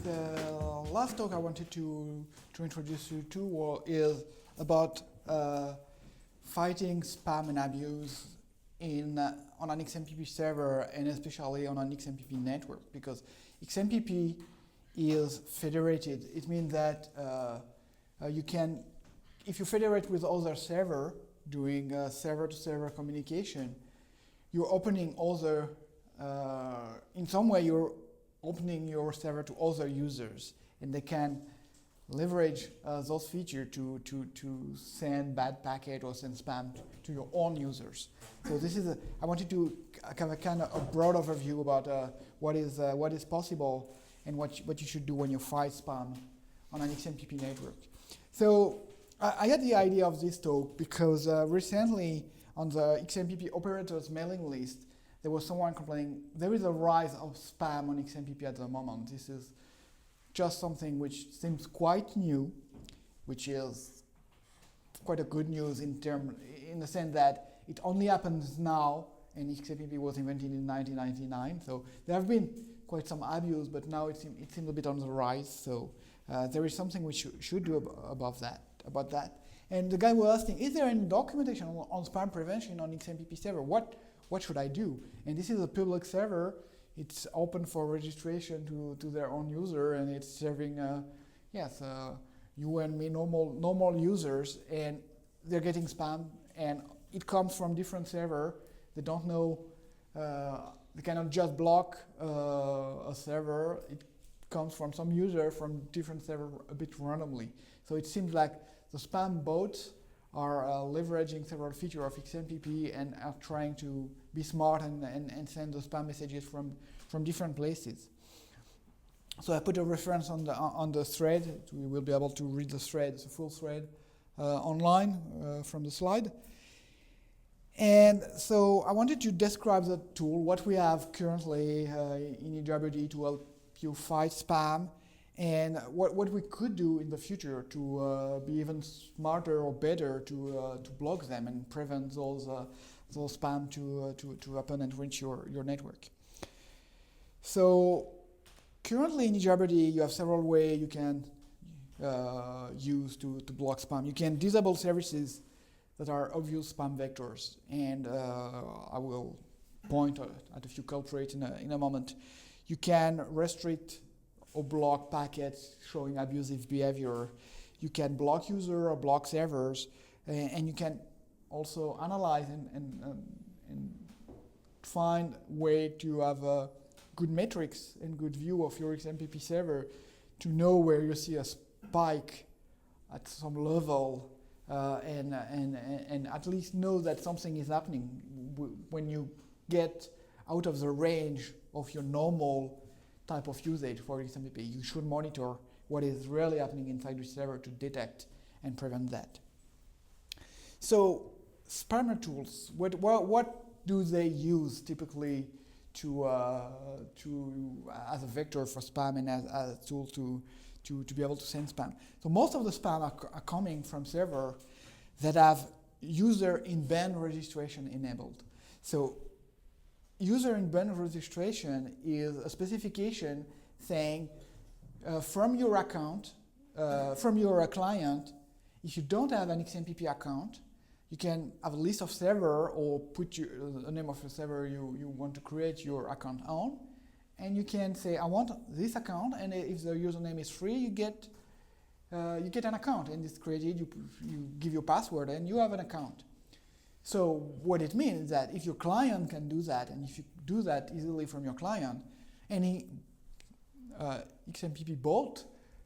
The last talk I wanted to introduce you to is about fighting spam and abuse on an XMPP server, and especially on an XMPP network, because XMPP is federated. It means that you can, if you federate with other server doing server-to-server communication, you're opening other, in some way you're opening your server to other users, and they can leverage those features to send bad packet or send spam to your own users. So this is I wanted to have a kind of a broad overview about what is possible and what you should do when you fight spam on an XMPP network. So I had the idea of this talk because recently on the XMPP operators mailing list, there was someone complaining there is a rise of spam on XMPP at the moment. This is just something which seems quite new, which is quite a good news in the sense that it only happens now, and XMPP was invented in 1999. So there have been quite some abuse, but now it seems a bit on the rise. So there is something we should do about that. And the guy was asking, is there any documentation on spam prevention on XMPP server? What should I do? And this is a public server. It's open for registration to their own user, and it's serving you and me, normal users, and they're getting spam, and it comes from different server. They don't know, they cannot just block a server. It comes from some user from different server a bit randomly. So it seems like the spam bots are leveraging several features of XMPP and are trying to be smart and send the spam messages from different places. So I put a reference on the thread. We will be able to read the thread, the full thread, online from the slide. And so I wanted to describe the tool, what we have currently in ejabberd to help you fight spam, and what we could do in the future to be even smarter or better to block them and prevent those spam to happen and reach your network. So currently in ejabberd you have several ways you can use to block spam. You can disable services that are obvious spam vectors, and I will point at a few culprits in a moment. You can restrict or block packets showing abusive behavior. You can block user or block servers, and you can also analyze and find way to have a good metrics and good view of your XMPP server to know where you see a spike at some level, and at least know that something is happening when you get out of the range of your normal type of usage for XMPP. You should monitor what is really happening inside the server to detect and prevent that. So spammer tools, what do they use typically to as a vector for spam and as a tool to be able to send spam? So most of the spam are coming from servers that have user in band registration enabled. So user in band registration is a specification saying from your account, from your client, if you don't have an XMPP account, you can have a list of server or put the name of the server you want to create your account on, and you can say, I want this account, and if the username is free, you get an account, and it's created, you give your password, and you have an account. So what it means is that if your client can do that, and if you do that easily from your client, any XMPP bot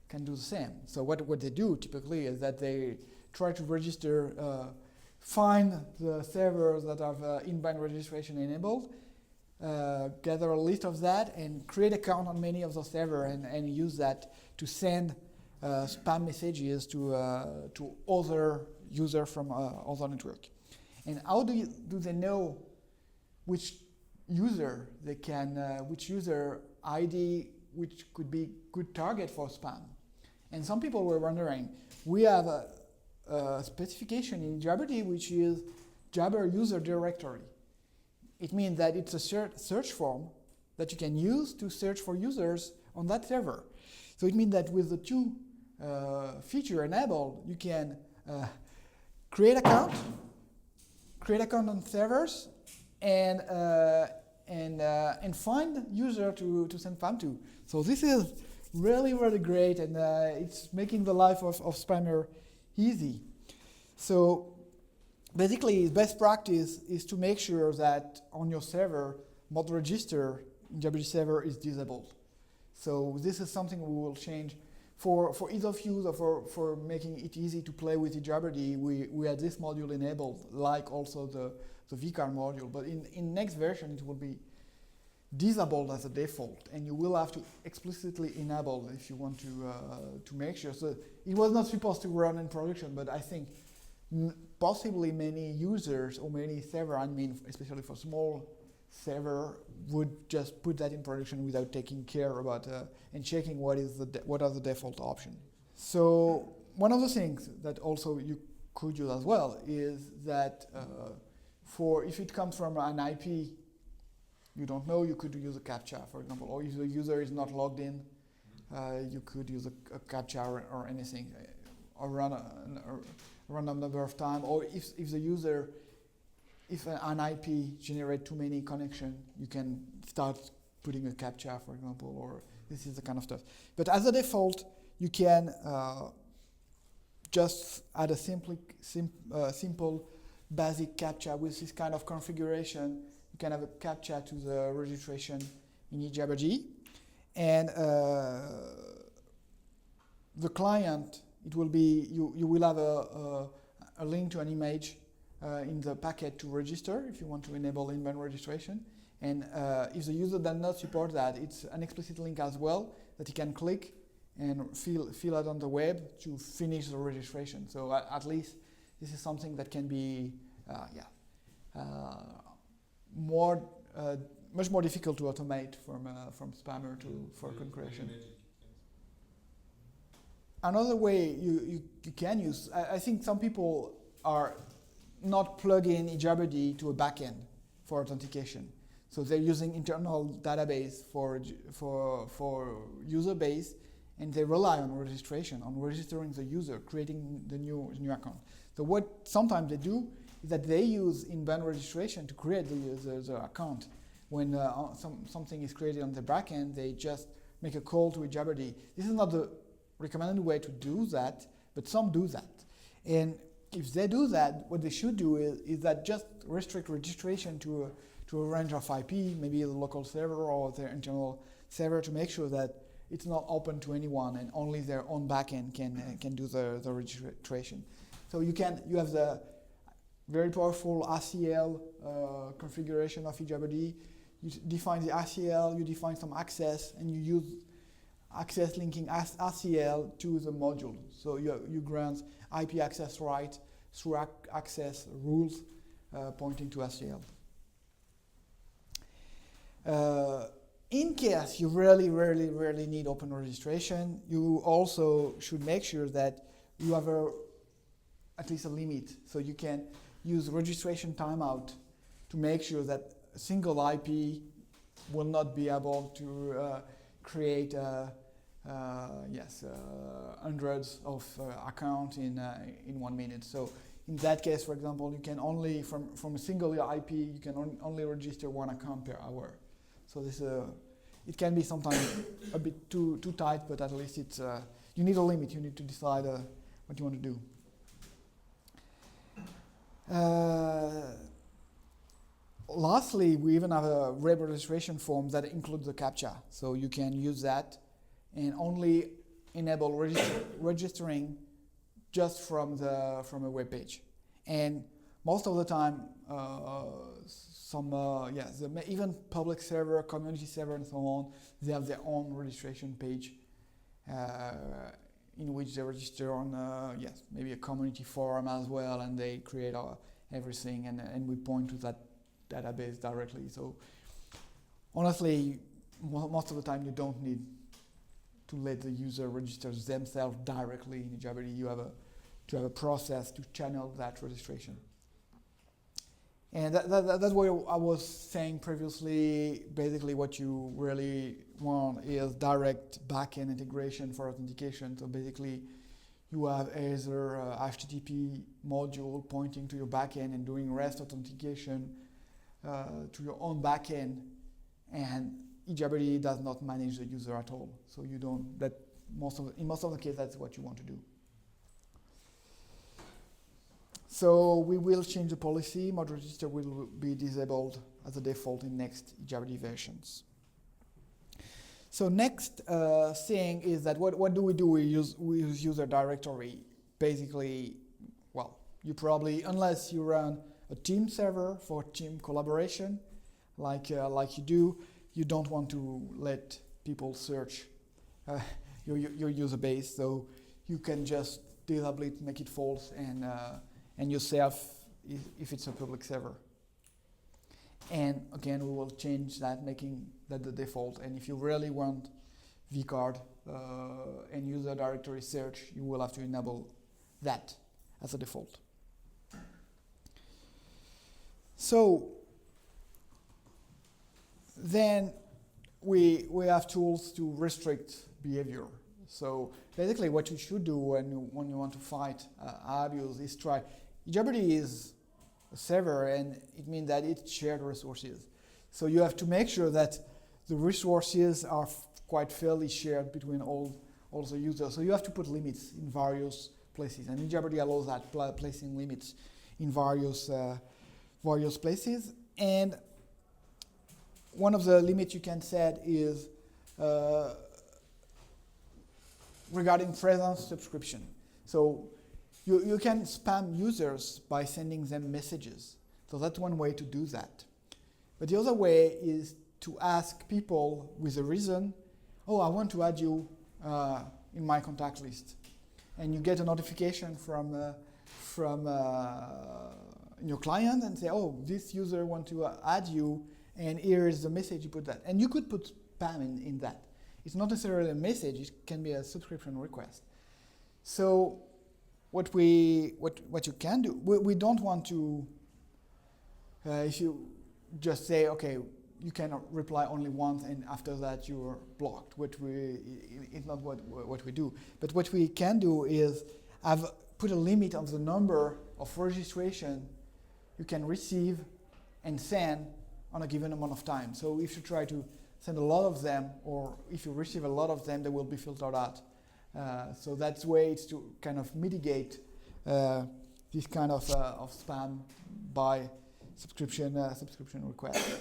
can do the same. So what they do typically is that they try to register, find the servers that have in-band registration enabled, gather a list of that, and create account on many of those servers, and use that to send spam messages to other users from other network. And how do they know which user they can, which user ID, which could be good target for spam? And some people were wondering, we have a specification in ejabberd which is Jabber user directory. It means that it's a search form that you can use to search for users on that server. So it means that with the two feature enabled, you can create account on servers, and find user to send spam to. So this is really, really great, and it's making the life of spammer easy. So basically, best practice is to make sure that on your server, mod register in ejabberd server is disabled. So this is something we will change. For ease of use or for making it easy to play with ejabberd, we had this module enabled, like also the vcard module. But in next version, it will be disabled as a default, and you will have to explicitly enable if you want to make sure. So it was not supposed to run in production, but I think possibly many users or many server admin, especially for small server, would just put that in production without taking care about and checking what are the default options. So one of the things that also you could use as well is that for if it comes from an IP you don't know, you could use a CAPTCHA, for example, or if the user is not logged in, you could use a CAPTCHA or anything, or run a random number of times, or if the user, if an IP generates too many connections, you can start putting a CAPTCHA, for example, or this is the kind of stuff. But as a default, you can just add a simple basic CAPTCHA with this kind of configuration. You can have a CAPTCHA to the registration in ejabberd, and the client, it will be, you will have a link to an image in the packet to register if you want to enable inbound registration. And if the user does not support that, it's an explicit link as well that he can click and fill out on the web to finish the registration. So at least this is something that can be much more difficult to automate from spammer for concretion. Another way you can use, I think some people are not plugging ejabberd to a backend for authentication. So they're using internal database for user base, and they rely on registration, on registering the user, creating the new account. So what sometimes they do is that they use inbound registration to create the account. When something is created on the backend, they just make a call to ejabberd. This is not the recommended way to do that, but some do that. And if they do that, what they should do is that just restrict registration to a range of IP, maybe the local server or their internal server, to make sure that it's not open to anyone and only their own backend can do the registration. So you have the very powerful RCL configuration of ejabberd. You define the RCL, you define some access, and you use access linking RCL to the module. So you grant IP access right through access rules pointing to RCL. In case you really need open registration, you also should make sure that you have at least a limit. So you can use registration timeout to make sure that a single IP will not be able to create hundreds of accounts in 1 minute. So in that case, for example, you can only, from a single IP, you can only register 1 account per hour. So this it can be sometimes a bit too tight, but at least it's you need a limit. You need to decide what you want to do. Lastly, we even have a web registration form that includes the CAPTCHA, so you can use that and only enable registering just from a web page. And most of the time, even public server, community server, and so on, they have their own registration page in which they register on maybe a community forum as well, and they create everything, and we point to that database directly. So honestly, most of the time you don't need to let the user register themselves directly in ejabberd. You have a process to channel that registration. And that's what I was saying previously. Basically, what you really want is direct backend integration for authentication. So basically, you have either a HTTP module pointing to your backend and doing REST authentication to your own backend, and ejabberd does not manage the user at all. So you don't. In most of the case, that's what you want to do. So we will change the policy. Mod register will be disabled as a default in next ejabberd versions. So next thing is that what do? We use user directory. Basically, well, you probably, unless you run a team server for team collaboration, like you do, you don't want to let people search your user base. So you can just disable it, make it false, and yourself if it's a public server. And again, we will change that, making that the default. And if you really want vcard and user directory search, you will have to enable that as a default. So then we have tools to restrict behavior. So basically what you should do when you want to fight abuse is try. ejabberd is a server, and it means that it's shared resources. So you have to make sure that the resources are quite fairly shared between all the users. So you have to put limits in various places, and ejabberd allows that, placing limits in various places. And one of the limits you can set is regarding presence subscription. So you can spam users by sending them messages. So that's one way to do that. But the other way is to ask people with a reason, oh, I want to add you in my contact list. And you get a notification from your client and say, oh, this user wants to add you, and here is the message, you put that. And you could put spam in that. It's not necessarily a message, it can be a subscription request. So what you can do, we don't want to, if you just say, okay, you can reply only once and after that you're blocked. It's not what we do. But what we can do is put a limit on the number of registration you can receive and send on a given amount of time. So if you try to send a lot of them, or if you receive a lot of them, they will be filtered out. So that's ways to kind of mitigate this kind of spam by subscription request.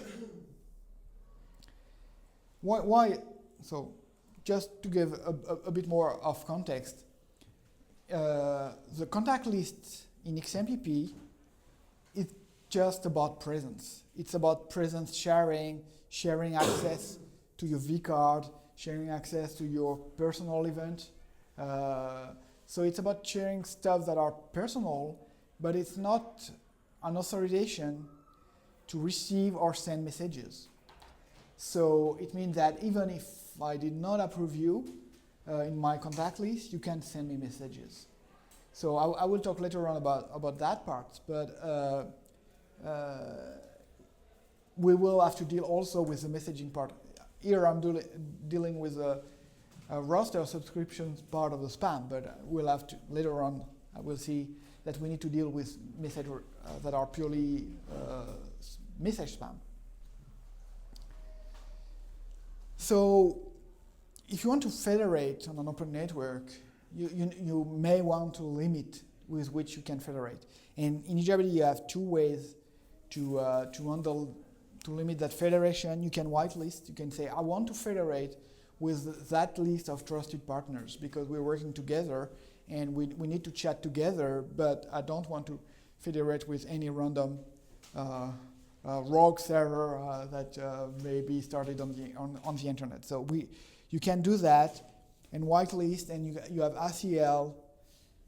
Why? So just to give a bit more of context, the contact list in XMPP is just about presence. It's about presence sharing access to your vCard, sharing access to your personal event. So it's about sharing stuff that are personal, but it's not an authorization to receive or send messages. So it means that even if I did not approve you in my contact list, you can send me messages. So I will talk later on about that part, but we will have to deal also with the messaging part. Here I'm dealing with a roster subscriptions part of the spam, but we'll have to, later on, I will see that we need to deal with messages that are purely message spam. So if you want to federate on an open network, you may want to limit with which you can federate. And in ejabberd you have two ways to limit that federation. You can whitelist. You can say, I want to federate with that list of trusted partners because we're working together and we need to chat together, but I don't want to federate with any random rogue server that may be started on the internet. So you can do that and whitelist, and you have ACL.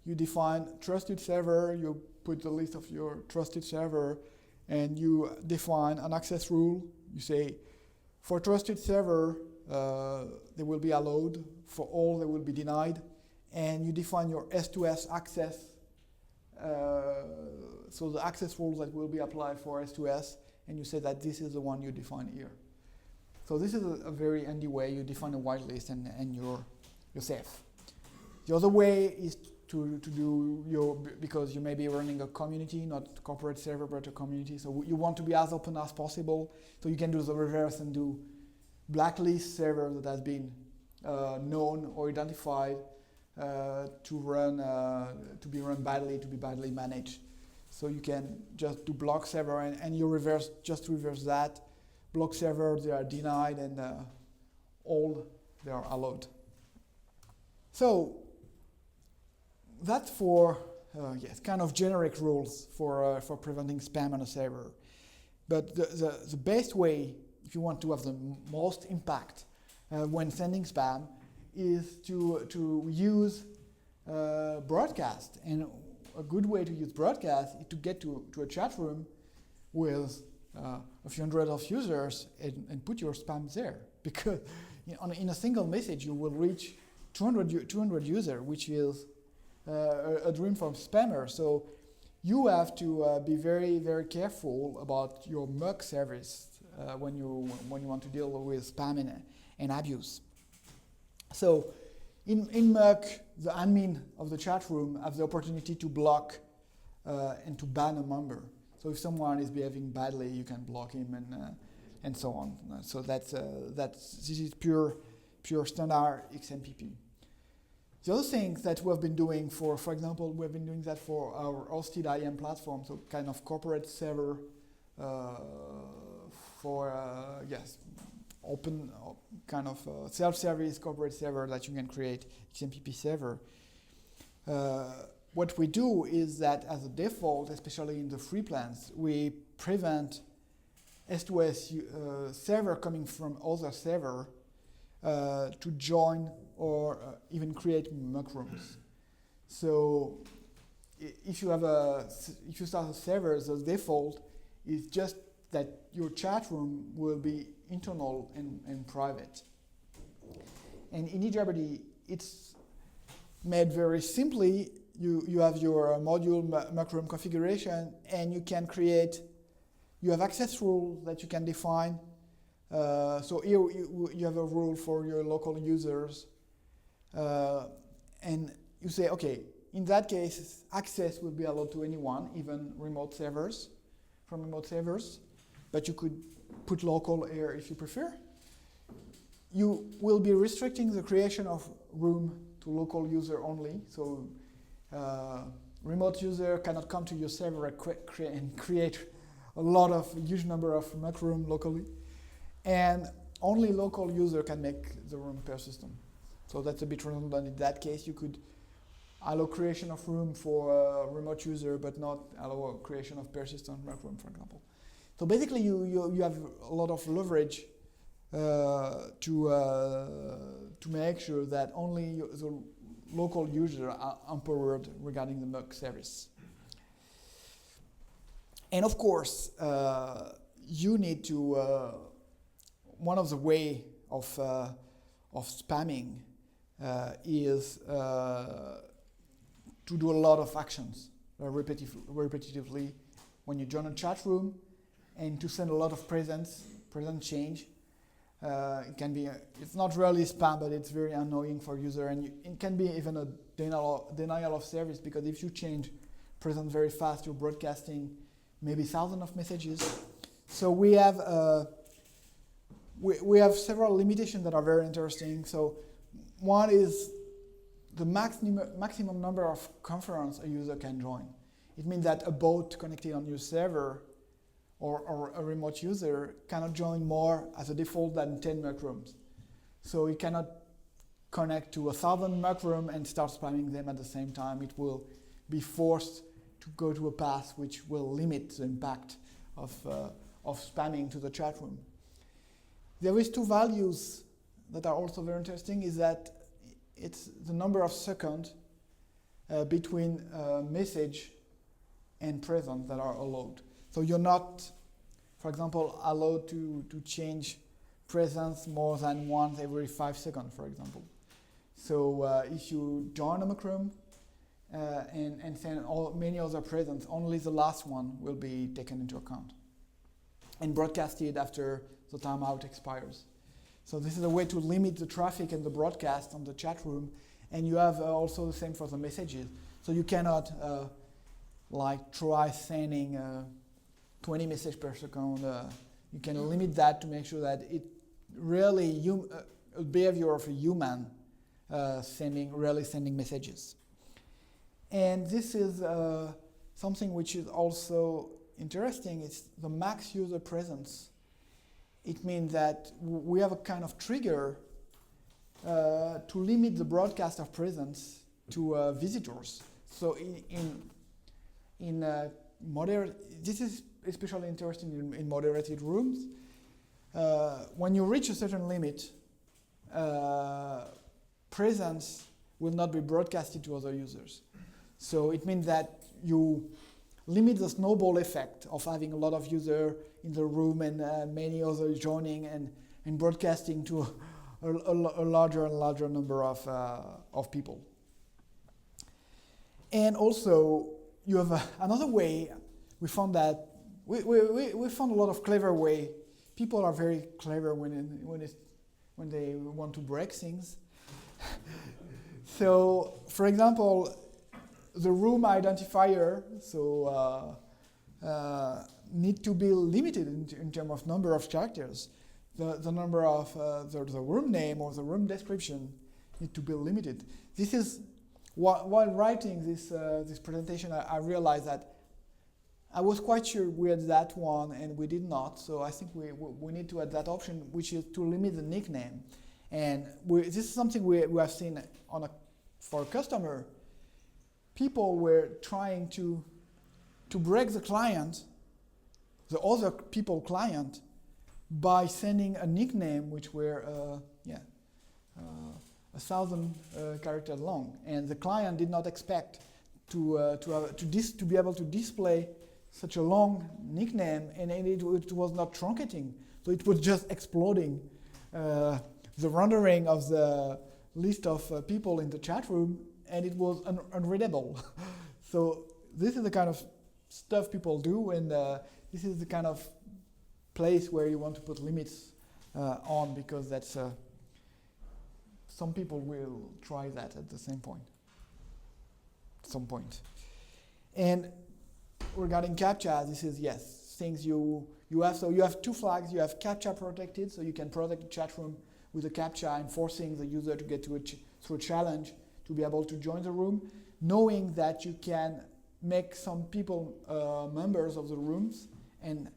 You define trusted server. You put the list of your trusted server, and you define an access rule. You say, for trusted server, they will be allowed. For all, they will be denied. And you define your S2S access so the access rules that will be applied for S2S, and you say that this is the one you define here. So this is a very handy way. You define a whitelist and you're safe. The other way is to do because you may be running a community, not corporate server, but a community. So you want to be as open as possible. So you can do the reverse and do blacklist server that has been known or identified to be run badly, to be badly managed. So you can just do block server and you reverse that. Block server, they are denied, and all they are allowed. So that's for kind of generic rules for preventing spam on a server. But the best way, if you want to have the most impact when sending spam, is to use broadcast. And a good way to use broadcast is to get to a chat room with a few hundred of users and put your spam there. Because in a single message you will reach 200 users, which is a dream for spammers. So you have to be very, very careful about your muck service when you want to deal with spam and abuse. So in muck, the admin of the chat room have the opportunity to block and to ban a member. So if someone is behaving badly, you can block him and so on. So this is pure standard XMPP. The other things that we have been doing for example, we have been doing that for our hosted IAM platform, so kind of corporate server open kind of self-service corporate server that you can create, XMPP server. What we do is that as a default, especially in the free plans, we prevent S2S server coming from other server to join or even create muck rooms. So if you start a server, the default is just that your chat room will be internal and private. And in ejabberd, it's made very simply. You have your module muck room configuration, and you can you have access rules that you can define. So here you have a rule for your local users. And you say, okay, in that case, access will be allowed to anyone, even remote servers, from remote servers. But you could put local here if you prefer. You will be restricting the creation of room to local user only. So remote user cannot come to your server and create a huge number of muck room locally. And only local user can make the room per system. So that's a bit redundant. In that case, you could allow creation of room for a remote user, but not allow creation of persistent muck room, for example. So basically, you have a lot of leverage to make sure that only the local users are empowered regarding the muck service. And of course, you need to, one of the way of spamming is to do a lot of actions repetitively when you join a chat room, and to send a lot of present change. It can be, it's not really spam, but it's very annoying for user, and it can be even a denial of service, because if you change present very fast, you're broadcasting maybe thousands of messages. So we have several limitations that are very interesting. So one is the maximum number of conference a user can join. It means that a bot connected on your server or a remote user cannot join more as a default than 10 muck rooms. So it cannot connect to 1,000 muck rooms and start spamming them at the same time. It will be forced to go to a path which will limit the impact of spamming to the chat room. There is two values that are also very interesting, is that it's the number of seconds between message and present that are allowed. So you're not, for example, allowed to change presence more than once every 5 seconds, for example. So if you join a muck room and send many other presents. Only the last one will be taken into account and broadcasted after the timeout expires. So this is a way to limit the traffic and the broadcast on the chat room, and you have also the same for the messages. So you cannot try sending 20 messages per second. You can limit that to make sure that it really behavior of a human sending messages. And this is something which is also interesting. It's the max user presence. It means that we have a kind of trigger to limit the broadcast of presence to visitors. So this is especially interesting in moderated rooms. When you reach a certain limit, presence will not be broadcasted to other users. So it means that you limit the snowball effect of having a lot of users in the room and many others joining and broadcasting to a larger and larger number of people. And also, you have another way. We found that we found a lot of clever way. People are very clever when they want to break things. So, for example, the room identifier need to be limited in terms of number of characters. The number of the room name or the room description need to be limited. This is while writing this presentation, I realized that I was quite sure we had that one and we did not. So I think we need to add that option, which is to limit the nickname. And this is something we have seen for a customer. People were trying to break the client, the other people client, by sending a nickname which were 1,000 characters long, and the client did not expect to be able to display such a long nickname, and it was not truncating, so it was just exploding the rendering of the list of people in the chat room, and it was unreadable. So this is the kind of stuff people do, and this is the kind of place where you want to put limits on, because that's some people will try that at the same point. Some point. And regarding CAPTCHA, this is things you have. So you have two flags. You have CAPTCHA protected, so you can protect the chat room with a CAPTCHA and forcing the user to get through a challenge to be able to join the room, knowing that you can make some people members of the rooms, and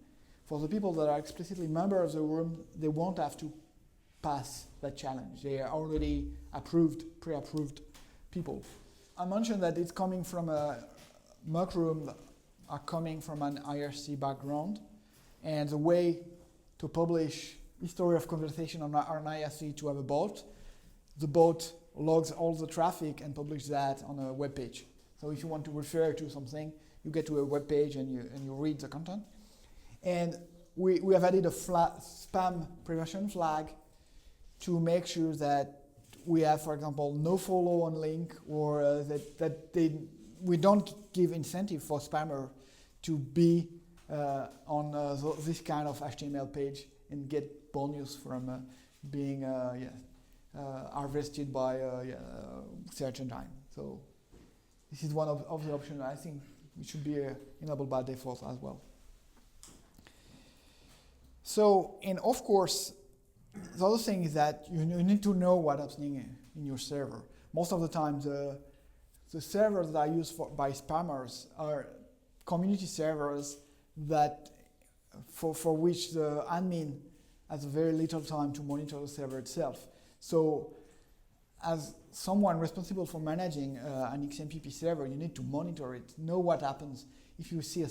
for the people that are explicitly members of the room, they won't have to pass that challenge. They are already pre-approved people. I mentioned that it's coming from a mock room, are coming from an IRC background, and the way to publish history of conversation on IRC to have a bot, the bot logs all the traffic and publishes that on a web page. So if you want to refer to something, you get to a web page and you read the content. And we have added a spam prevention flag to make sure that we have, for example, no follow on link, or we don't give incentive for spammer to be on this kind of HTML page and get bonus from being harvested by search engine. So this is one of the options. I think it should be enabled by default as well. So, and of course, the other thing is that you need to know what's happening in your server. Most of the time, the servers that are used by spammers are community servers that for which the admin has very little time to monitor the server itself. So, as someone responsible for managing an XMPP server, you need to monitor it, know what happens. If you see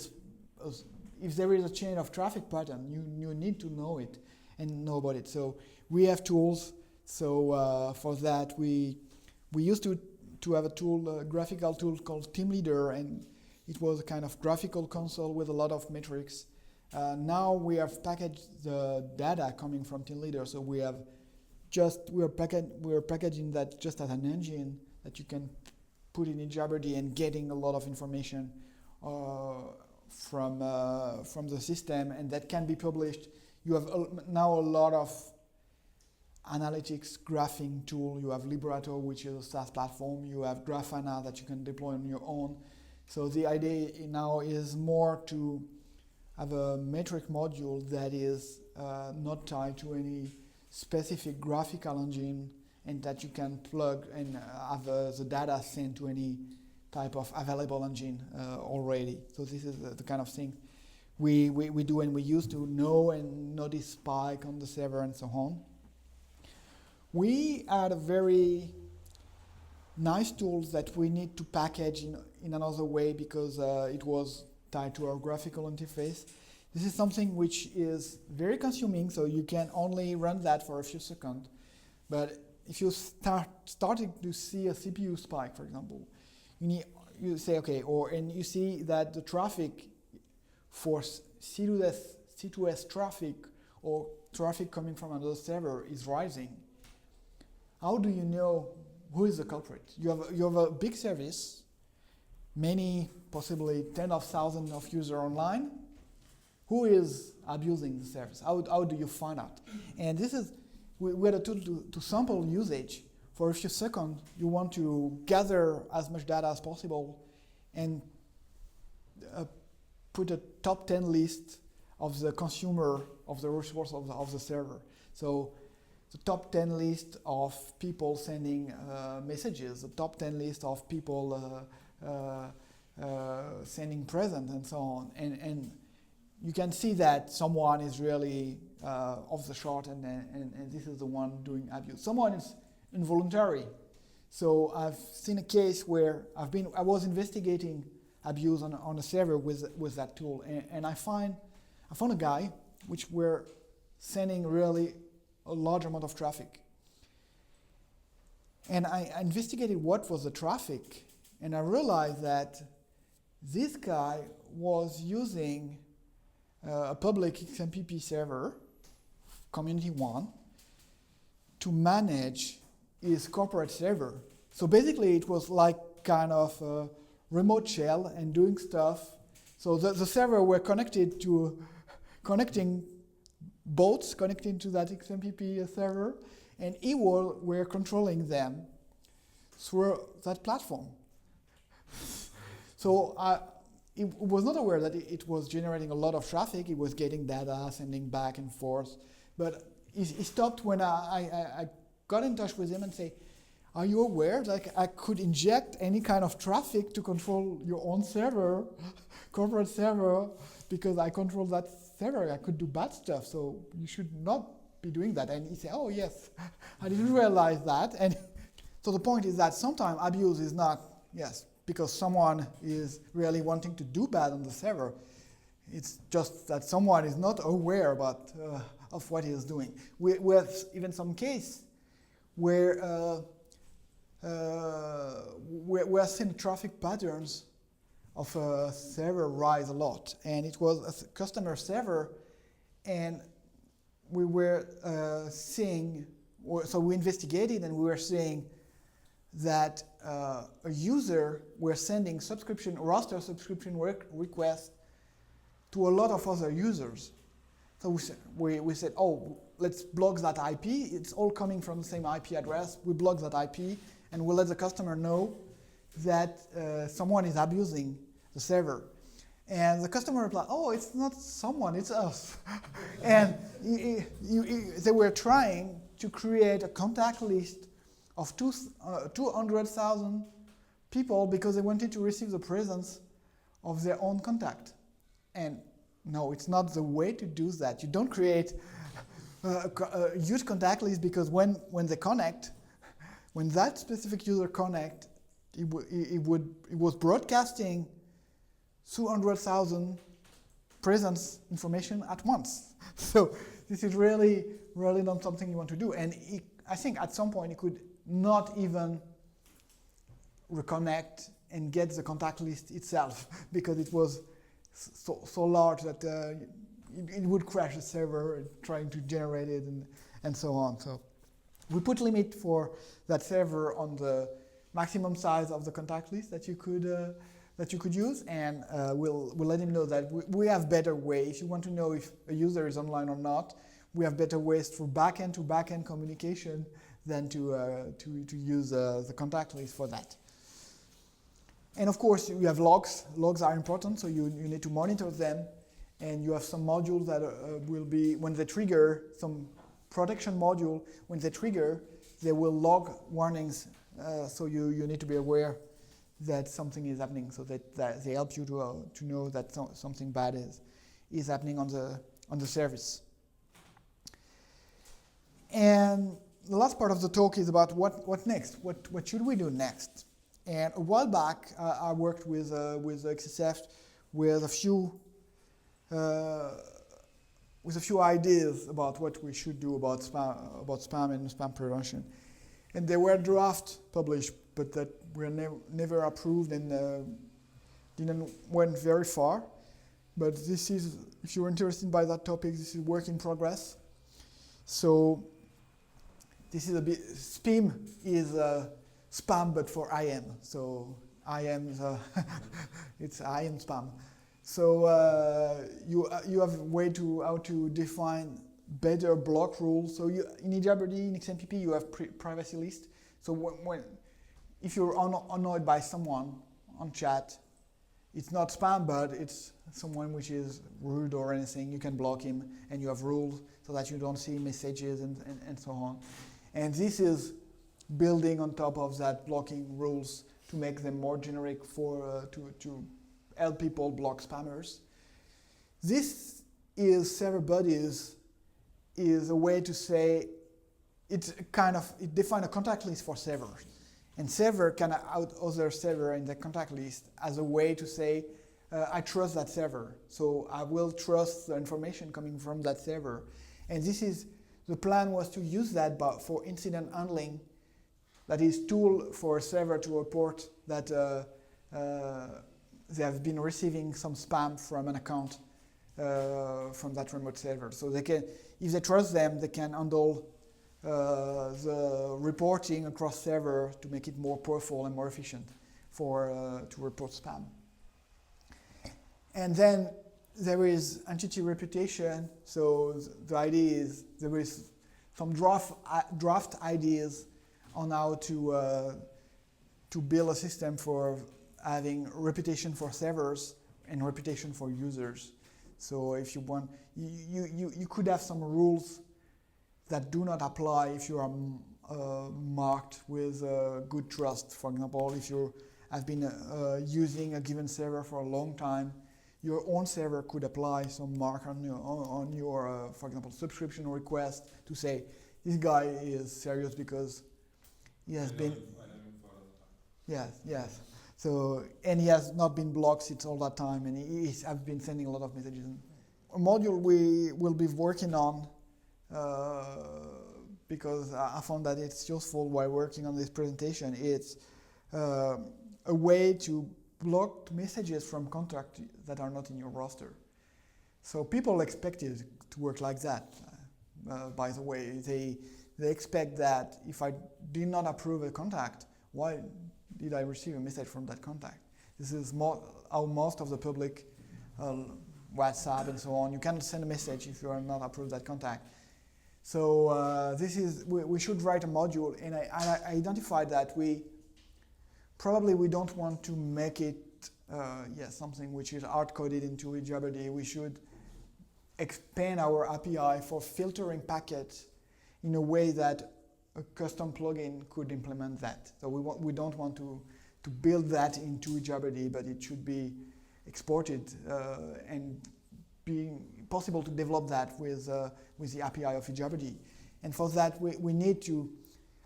if there is a chain of traffic pattern, you need to know it and know about it. So we have tools. So for that, we used to have a tool, a graphical tool called Team Leader, and it was a kind of graphical console with a lot of metrics. Now we have packaged the data coming from Team Leader, so we are packaging that just as an engine that you can put in ejabberd and getting a lot of information from the system, and that can be published. You have now a lot of analytics graphing tool. You have Liberato, which is a SaaS platform. You have Grafana that you can deploy on your own. So the idea now is more to have a metric module that is not tied to any specific graphical engine, and that you can plug and have the data sent to any type of available engine already. So this is the kind of thing we do, and we used to know and notice spike on the server and so on. We had a very nice tools that we need to package in another way because it was tied to our graphical interface. This is something which is very consuming, so you can only run that for a few seconds. But if you starting to see a CPU spike, for example, you say, okay, and you see that the traffic for C2S traffic or traffic coming from another server is rising. How do you know who is the culprit? You have a big service, many, possibly tens of thousands of users online. Who is abusing the service? How do you find out? And this is, we had a tool to sample usage. For a few seconds, you want to gather as much data as possible and put a top 10 list of the consumer of the resource of the server. So the top 10 list of people sending messages, the top 10 list of people sending presents and so on. And you can see that someone is really off the chart, and this is the one doing abuse. Someone is involuntary. So I've seen a case where I was investigating abuse on a server with that tool, and I found a guy which were sending really a large amount of traffic. And I investigated what was the traffic, and I realized that this guy was using a public XMPP server, Community 1, to manage his corporate server. So basically it was like kind of a remote shell and doing stuff. So the server were connecting bots connecting to that XMPP server, and were controlling them through that platform. So it was not aware that it was generating a lot of traffic. It was getting data, sending back and forth. But he stopped when I got in touch with him and say, are you aware that I could inject any kind of traffic to control your own server, corporate server, because I control that server, I could do bad stuff, so you should not be doing that. And he said, oh yes, I didn't realize that. And so the point is that sometimes abuse is not, because someone is really wanting to do bad on the server. It's just that someone is not aware of what he is doing. We have even some case where we are seeing traffic patterns of a server rise a lot, and it was a customer server, and we were so we investigated, and we were seeing that a user were sending roster subscription requests to a lot of other users. So we said, oh, let's block that IP. It's all coming from the same IP address. We block that IP, and we'll let the customer know that someone is abusing the server. And the customer replied, oh, it's not someone, it's us. And they were trying to create a contact list of 200,000 people because they wanted to receive the presence of their own contact. And no, it's not the way to do that. You don't create a huge contact list, because when they connect, when that specific user connect, it was broadcasting 200,000 presence information at once. So this is really, really not something you want to do. And I think at some point it could not even reconnect and get the contact list itself, because it was so large that it would crash the server trying to generate it and so on. So we put limit for that server on the maximum size of the contact list that you could use, and we'll let him know that we have better ways. If you want to know if a user is online or not, we have better ways through backend to backend communication than to use the contact list for that. And of course, you have logs. Logs are important, so you need to monitor them. And you have some modules that will be, when they trigger, some protection module, when they trigger, they will log warnings. So you need to be aware that something is happening, so that they help you to know that something bad is happening on the service. And the last part of the talk is about what next. What should we do next? And a while back, I worked with XSF with a few ideas about what we should do about spam and spam prevention. And there were drafts published, but that were never approved and went very far. But this is, if you're interested by that topic, this is work in progress. So this is a bit, SPIM is spam, but for IM. So IM is it's IM spam. So you have a way how to define better block rules. So in ejabberd, in XMPP, you have privacy list. So if you're annoyed by someone on chat, it's not spam, but it's someone which is rude or anything, you can block him, and you have rules so that you don't see messages and so on. And this is building on top of that blocking rules to make them more generic for to help people block spammers. This is server buddies is a way to say it defines a contact list for servers. And server can out other server in the contact list as a way to say, I trust that server. So I will trust the information coming from that server. And the plan was to use that for incident handling. That is tool for a server to report that they have been receiving some spam from an account from that remote server. So they can, if they trust them, they can handle the reporting across server to make it more powerful and more efficient to report spam. And then there is entity reputation. So the idea is there is some draft ideas on how to build a system for having reputation for servers and reputation for users. So if you want, you could have some rules that do not apply if you are marked with good trust. For example, if you have been using a given server for a long time, your own server could apply some mark on your for example, subscription request to say, this guy is serious because he has been... Yes. So, and he has not been blocked since all that time, and he has been sending a lot of messages. A module we will be working on because I found that it's useful while working on this presentation. It's a way to block messages from contacts that are not in your roster. So people expect it to work like that. By the way, they expect that if I did not approve a contact, why did I receive a message from that contact? This is how most of the public WhatsApp and so on, you cannot send a message if you are not approved that contact. So we should write a module, and I identified that we don't want to make it something which is hard-coded into ejabberd. We should expand our API for filtering packets in a way that a custom plugin could implement that. So we don't want to build that into ejabberd, but it should be exported and being possible to develop that with the API of ejabberd. And for that, we need to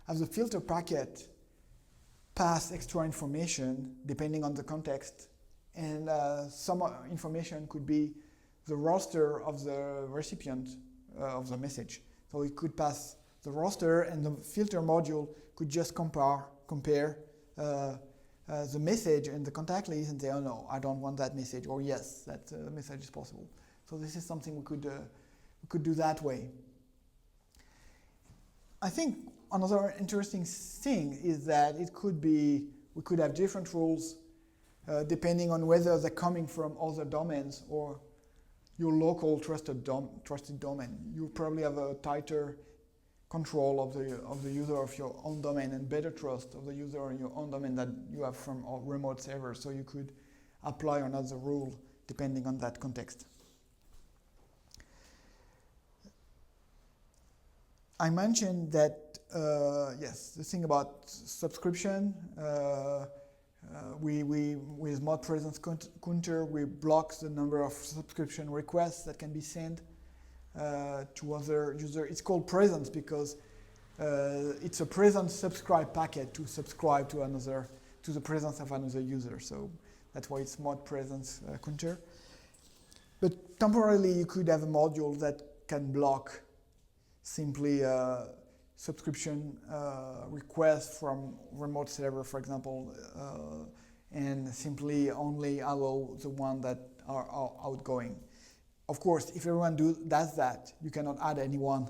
have the filter packet pass extra information depending on the context. And some information could be the roster of the recipient of the message. So it could pass the roster, and the filter module could just compare the message and the contact list and say, oh no, I don't want that message, or yes, that message is possible. So this is something we could do that way. I think another interesting thing is that we could have different rules depending on whether they're coming from other domains or your local trusted domain. You probably have a tighter control of the user of your own domain and better trust of the user in your own domain than you have from a remote server. So you could apply another rule depending on that context. I mentioned that, yes, the thing about subscription, with mod presence counter, we block the number of subscription requests that can be sent to other users. It's called presence because it's a present subscribe packet to subscribe to the presence of another user. So that's why it's mod presence counter. But temporarily, you could have a module that can block simply subscription requests from remote server, for example, and simply only allow the ones that are outgoing. Of course, if everyone does that, you cannot add anyone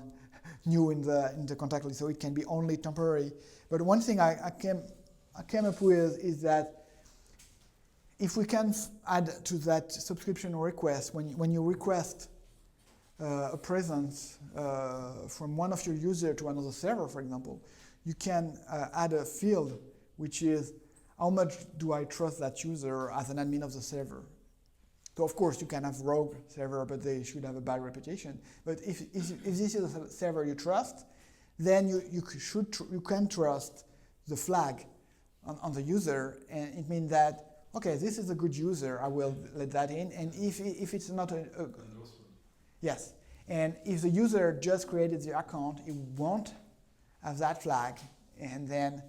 new in the contact list, so it can be only temporary. But one thing I came up with is that if we can add to that subscription request, when you request a presence from one of your users to another server, for example, you can add a field which is how much do I trust that user as an admin of the server. So of course you can have rogue server, but they should have a bad reputation. But if this is a server you trust, then you can trust the flag on the user, and it means that okay, this is a good user, I will let that in, and if it's not yes, and if the user just created the account, it won't have that flag, and then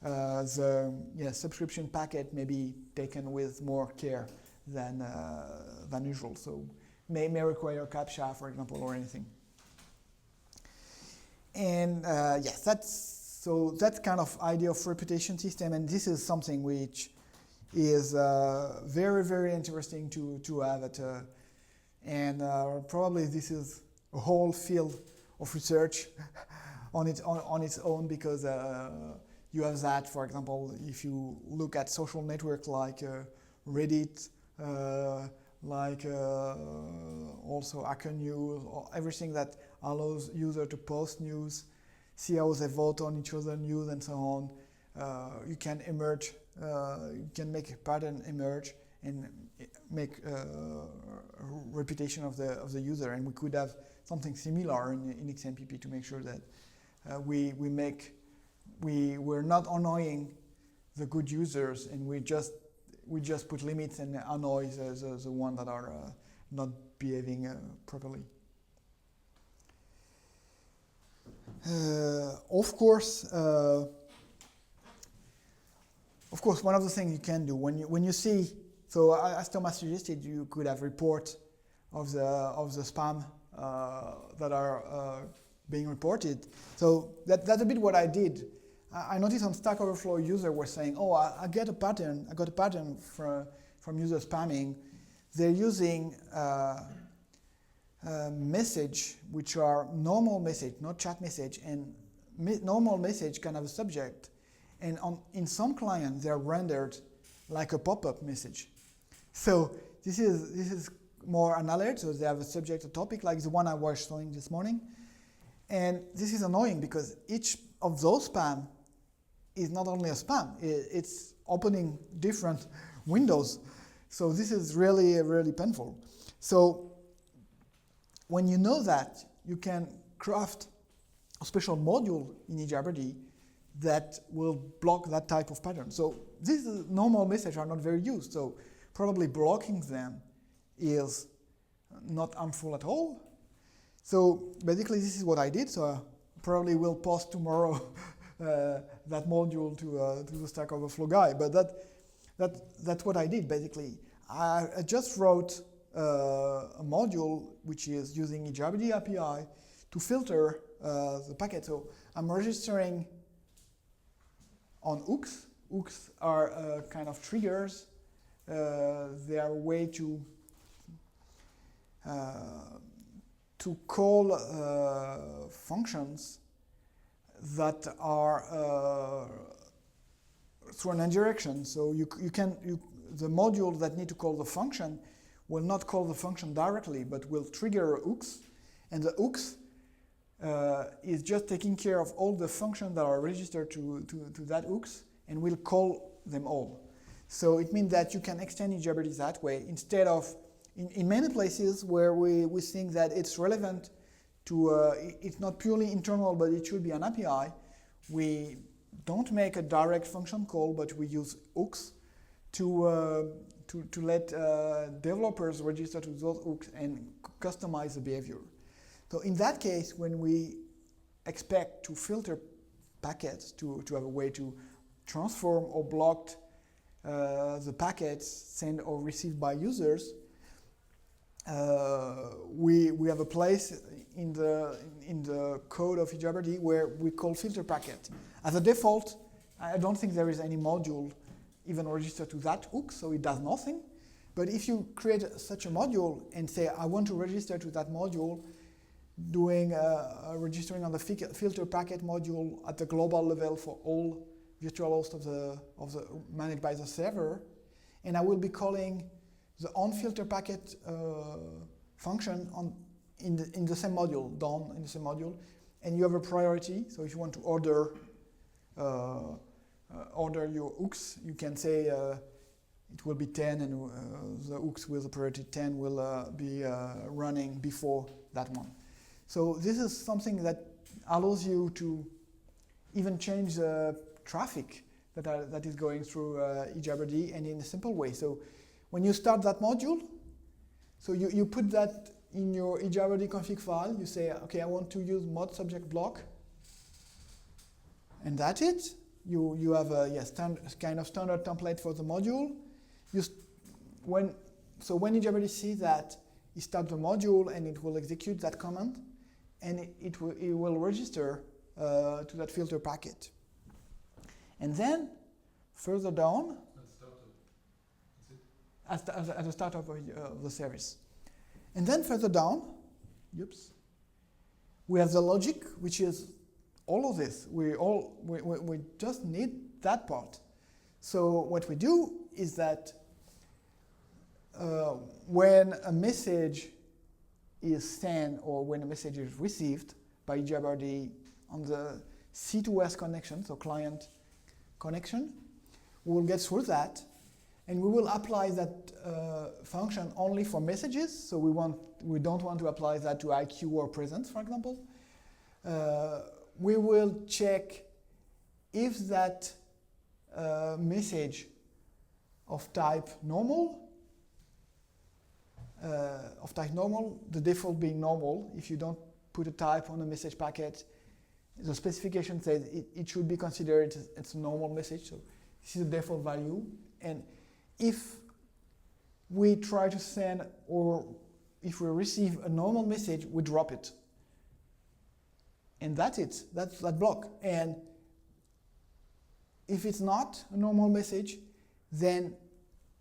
the subscription packet may be taken with more care than usual. So may require CAPTCHA, for example, or anything. And yes, that's kind of idea of reputation system, and this is something which is very, very interesting to have at and probably this is a whole field of research on its own, because you have that, for example, if you look at social networks like Reddit, also Hacker News, or everything that allows users to post news, see how they vote on each other's news, and so on. You can emerge, you can make a pattern emerge and make a reputation of the user, and we could have something similar in XMPP to make sure that we're not annoying the good users, and we just put limits and annoy the ones that are not behaving properly. Of course, one of the things you can do when you see, so as Thomas suggested, you could have reports of the spam that are being reported. So that's a bit what I did. I noticed on Stack Overflow users were saying, "Oh, I got a pattern from user spamming. They're using message which are normal message, not chat message, and normal message can have a subject, and in some clients they're rendered like a pop-up message. So this is more an alert. So they have a subject, a topic, like the one I was showing this morning, and this is annoying because each of those spam is not only a spam, it's opening different windows. So this is really, really painful. So when you know that, you can craft a special module in ejabberd that will block that type of pattern. So these normal messages are not very used, so probably blocking them is not harmful at all. So basically this is what I did, so I probably will post tomorrow that module to the Stack Overflow guy, but that's what I did basically. I just wrote a module which is using ejabberd API to filter the packet. So I'm registering on hooks. Hooks are kind of triggers. They are a way to call functions that are through an indirection. So the module that need to call the function will not call the function directly, but will trigger a hooks, and the hooks is just taking care of all the functions that are registered to that hooks, and will call them all. So it means that you can extend ejabberd that way, instead of, in many places where we think that it's relevant to, it's not purely internal, but it should be an API, we don't make a direct function call, but we use hooks to let developers register to those hooks and customize the behavior. So in that case, when we expect to filter packets, to have a way to transform or block the packets sent or received by users, we have a place in the code of ejabberd where we call filter packet. As a default, I don't think there is any module even registered to that hook, so it does nothing. But if you create such a module and say, I want to register to that module, doing registering on the filter packet module at the global level for all virtual hosts of the managed by the server, and I will be calling the onFilter packet function in the same module, done in the same module, and you have a priority. So if you want to order your hooks, you can say it will be 10, and the hooks with the priority 10 will be running before that one. So this is something that allows you to even change the traffic that is going through ejabberd, and in a simple way. So when you start that module, so you put that in your ejabberd config file. You say, okay, I want to use mod subject block, and that's it. You have a kind of standard template for the module. When ejabberd sees that, it starts the module and it will execute that command, and it will register to that filter packet. And then further down, at the start of the service. And then further down, we have the logic, which is all of this. We just need that part. So what we do is that when a message is sent or when a message is received by ejabberd on the C2S connection, so client connection, we will get through that, and we will apply that function only for messages. So we don't want to apply that to IQ or presence, for example. We will check if that message of type normal, the default being normal. If you don't put a type on a message packet, the specification says it should be considered as a normal message. So this is the default value. And if we try to send, or if we receive a normal message, we drop it. And that's it. That's that block. And if it's not a normal message, then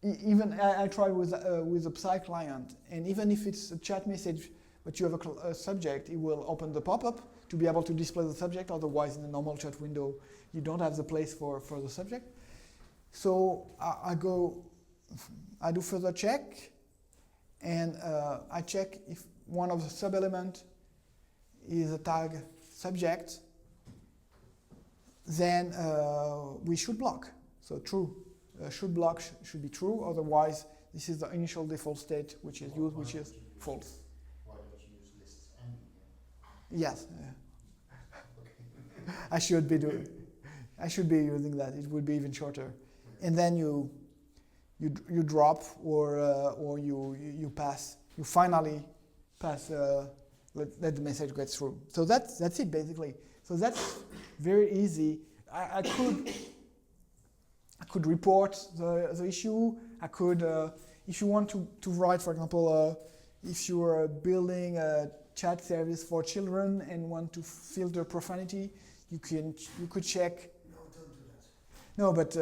even I tried with a Psy client, and even if it's a chat message, but you have a subject, it will open the pop-up to be able to display the subject. Otherwise, in the normal chat window, you don't have the place for the subject. So I do further check, and I check if one of the sub-elements is a tag subject, then we should block. So true. Should block should be true, otherwise this is the initial default state which is used, which is false. Why don't you use lists ending? Yes. I should be using that. It would be even shorter. And then you drop or you pass. You finally pass. Let the message get through. So that's it basically. So that's very easy. I could report the issue. I could, if you want to write, for example, if you are building a chat service for children and want to filter profanity, you could check. No, don't do that. No, but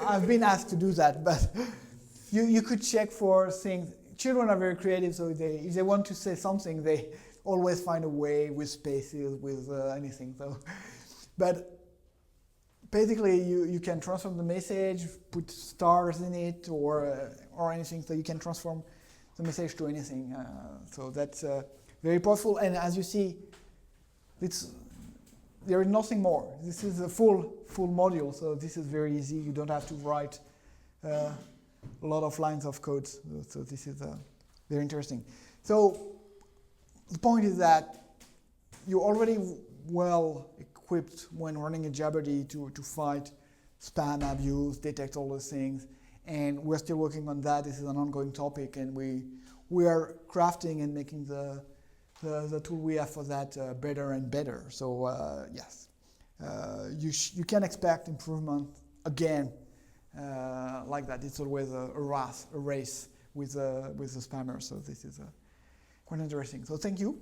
I've been asked to do that. But you could check for things. Children are very creative, so if they want to say something, they always find a way with spaces, with anything. But basically, you can transform the message, put stars in it, or anything. So you can transform the message to anything. So that's very powerful. And as you see, there is nothing more. This is a full module. So this is very easy. You don't have to write a lot of lines of code. So this is very interesting. So the point is that you're already well equipped when running ejabberd to fight spam, abuse, detect all those things. And we're still working on that. This is an ongoing topic, and we are crafting and making the tool we have for that better and better. So yes, you can expect improvement again like that. It's always a race with the spammer. So this is quite interesting. So thank you.